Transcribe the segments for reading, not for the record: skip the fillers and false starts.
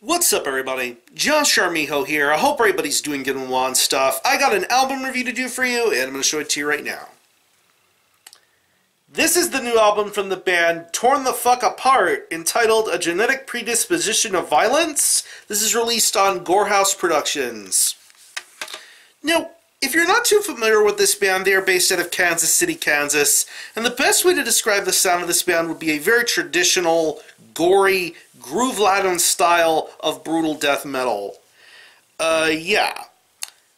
What's up, everybody? Josh Armijo here. I hope everybody's doing good and well and stuff. I got an album review to do for you, and I'm going to show it to you right now. This is the new album from the band Torn the Fuck Apart, entitled A Genetic Predisposition of Violence. This is released on Gore House Productions. Now, if you're not too familiar with this band, they are based out of Kansas City, Kansas, and the best way to describe the sound of this band would be a very traditional, gory, groove-laden style of brutal death metal. Yeah.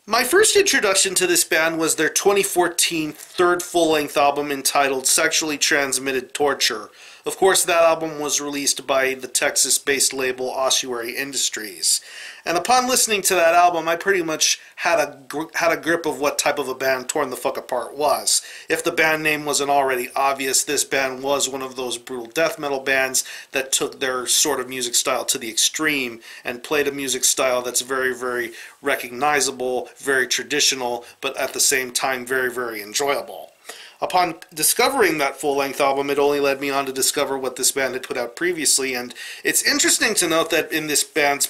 My first introduction to this band was their 2014 third full-length album entitled Sexually Transmitted Torture. Of course, that album was released by the Texas-based label Ossuary Industries. And upon listening to that album, I pretty much had a grip of what type of a band Torn the Fuck Apart was. If the band name wasn't already obvious, this band was one of those brutal death metal bands that took their sort of music style to the extreme and played a music style that's very, very recognizable, very traditional, but at the same time very, very enjoyable. Upon discovering that full-length album, it only led me on to discover what this band had put out previously, and it's interesting to note that in this band's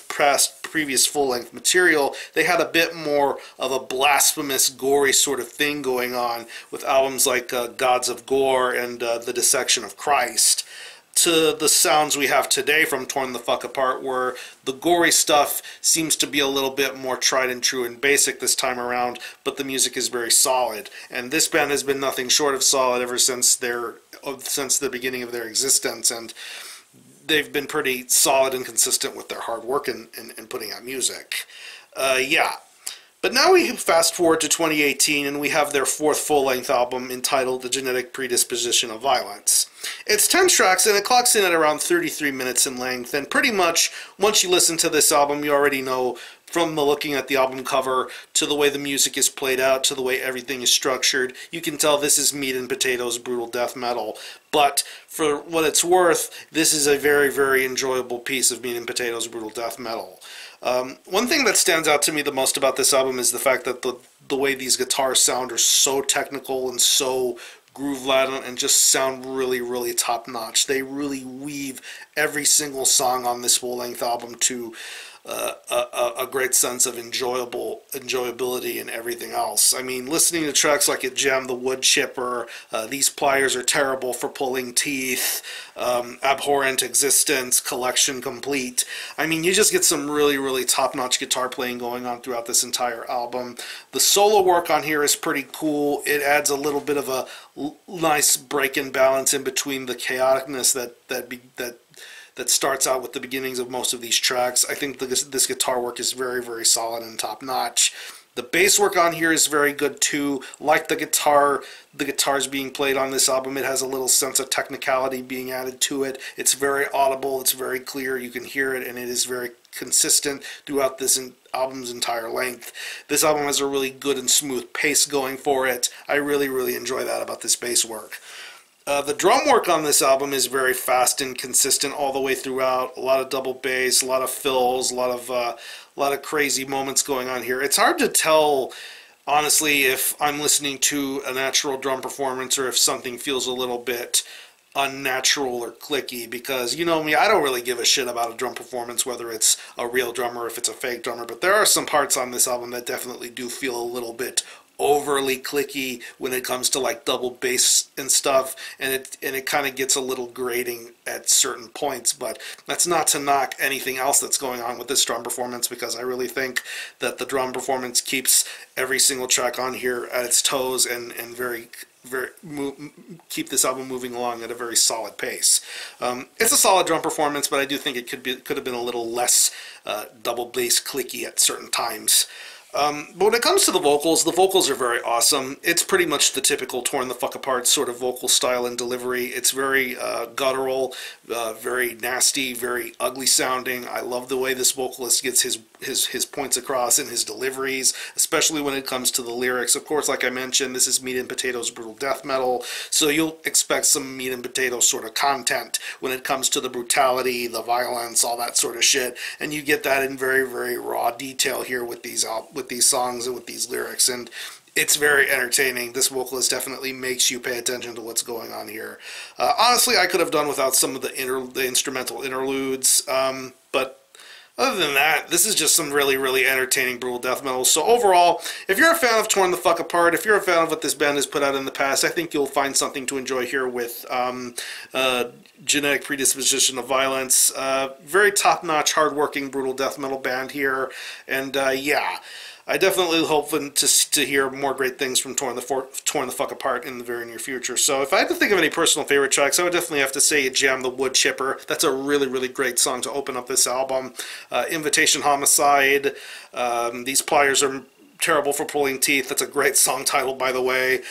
previous full-length material, they had a bit more of a blasphemous, gory sort of thing going on with albums like Gods of Gore and The Dissection of Christ, to the sounds we have today from Torn the Fuck Apart, where the gory stuff seems to be a little bit more tried and true and basic this time around, but the music is very solid. And this band has been nothing short of solid ever since the beginning of their existence, and they've been pretty solid and consistent with their hard work in putting out music. Yeah. But now we fast forward to 2018 and we have their fourth full-length album entitled The Genetic Predisposition of Violence. It's 10 tracks and it clocks in at around 33 minutes in length, and pretty much once you listen to this album you already know from looking at the album cover to the way the music is played out to the way everything is structured, you can tell this is meat and potatoes brutal death metal. But for what it's worth, this is a very, very enjoyable piece of meat and potatoes brutal death metal. One thing that stands out to me the most about this album is the fact that the way these guitars sound are so technical and so groove-laden and just sound really, really top-notch. They really weave every single song on this full-length album to a great sense of enjoyability and everything else. I mean, listening to tracks like It Jammed the Wood Chipper, These Pliers Are Terrible for Pulling Teeth, Abhorrent Existence, Collection Complete. I mean, you just get some really, really top-notch guitar playing going on throughout this entire album. The solo work on here is pretty cool. It adds a little bit of a nice break and balance in between the chaoticness that starts out with the beginnings of most of these tracks. I think this guitar work is very, very solid and top-notch. The bass work on here is very good too. Like the guitars being played on this album, it has a little sense of technicality being added to it. It's very audible, it's very clear, you can hear it, and it is very consistent throughout this album's entire length. This album has a really good and smooth pace going for it. I really, really enjoy that about this bass work. The drum work on this album is very fast and consistent all the way throughout. A lot of double bass, a lot of fills, a lot of crazy moments going on here. It's hard to tell, honestly, if I'm listening to a natural drum performance or if something feels a little bit unnatural or clicky, because you know me, I don't really give a shit about a drum performance, whether it's a real drummer or if it's a fake drummer, but there are some parts on this album that definitely do feel a little bit overly clicky when it comes to like double bass and stuff, and it kind of gets a little grating at certain points. But that's not to knock anything else that's going on with this drum performance, because I really think that the drum performance keeps every single track on here at its toes and keep this album moving along at a very solid pace. It's a solid drum performance, but I do think it could have been a little less double bass clicky at certain times. But when it comes to the vocals are very awesome. It's pretty much the typical Torn the Fuck Apart sort of vocal style and delivery. It's very guttural, very nasty, very ugly sounding. I love the way this vocalist gets his points across in his deliveries, especially when it comes to the lyrics. Of course, like I mentioned, this is meat and potatoes brutal death metal, so you'll expect some meat and potatoes sort of content when it comes to the brutality, the violence, all that sort of shit, and you get that in very, very raw detail here with these songs and with these lyrics, and it's very entertaining. This vocalist definitely makes you pay attention to what's going on here. Honestly, I could have done without some of the instrumental interludes, but Other than that, this is just some really, really entertaining brutal death metal. So overall, if you're a fan of Torn the Fuck Apart, if you're a fan of what this band has put out in the past, I think you'll find something to enjoy here with Genetic Predisposition of Violence. Very top-notch, hard-working brutal death metal band here. And yeah, I definitely hope to hear more great things from Torn the Fuck Apart in the very near future. So if I had to think of any personal favorite tracks, I would definitely have to say Jam the Wood Chipper. That's a really, really great song to open up this album. Invitation Homicide. These pliers are terrible for pulling teeth. That's a great song title, by the way.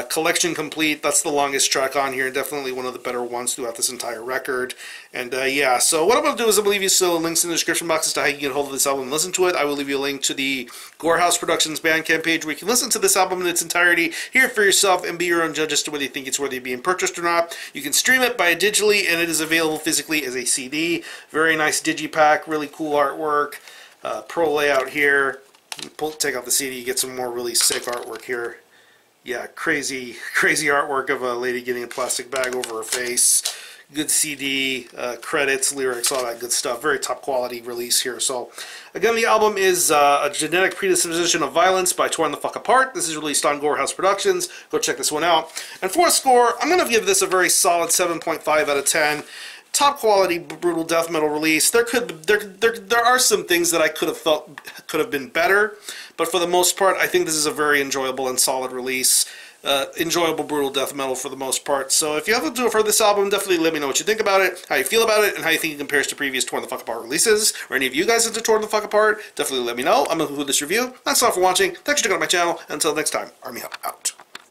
Collection Complete, that's the longest track on here, definitely one of the better ones throughout this entire record. And yeah, so what I'm going to do is I'm going to leave you some links in the description box as to how you can get hold of this album and listen to it. I will leave you a link to the Gore House Productions Bandcamp page where you can listen to this album in its entirety, hear it for yourself, and be your own judge as to whether you think it's worthy of being purchased or not. You can stream it by digitally, and it is available physically as a CD. Very nice digipack, really cool artwork, pro layout here. Take out the CD, you get some more really sick artwork here. Yeah, crazy artwork of a lady getting a plastic bag over her face. Good CD, credits, lyrics, all that good stuff. Very top quality release here. So, again, the album is A Genetic Predisposition of Violence by Torn the Fuck Apart. This is released on Gore House Productions. Go check this one out. And for a score, I'm going to give this a very solid 7.5 out of 10. Top quality brutal death metal release. There are some things that I could have felt could have been better, but for the most part, I think this is a very enjoyable and solid release. Enjoyable brutal death metal for the most part. So if you haven't heard this album, definitely let me know what you think about it, how you feel about it, and how you think it compares to previous Torn the Fuck Apart releases. Or any of you guys into Torn the Fuck Apart, definitely let me know. I'm going to conclude this review. Thanks a lot for watching. Thanks for checking out my channel. Until next time, Army Help out.